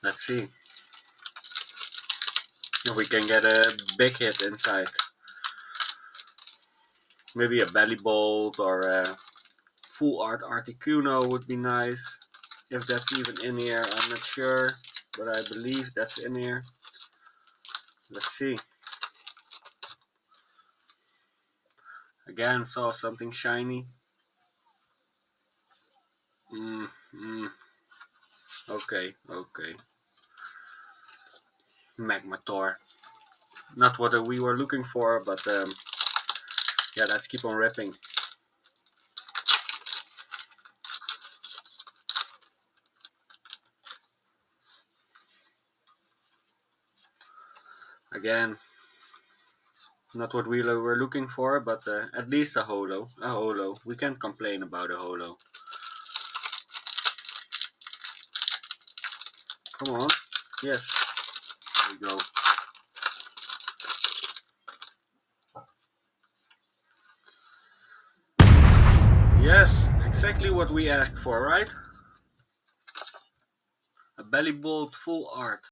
Let's see if we can get a big hit inside. Maybe a Bellibolt or a full art Articuno would be nice. If that's even in here, I'm not sure, but I believe that's in here. Let's see. Again, saw something shiny. Mm, mm. Okay, okay. Magmator. Not what we were looking for, but yeah, let's keep on ripping. Again, not what we were looking for, but at least a holo. A holo. We can't complain about a holo. Come on. Yes. There we go. Yes, exactly what we asked for, right? A Bellibolt full art.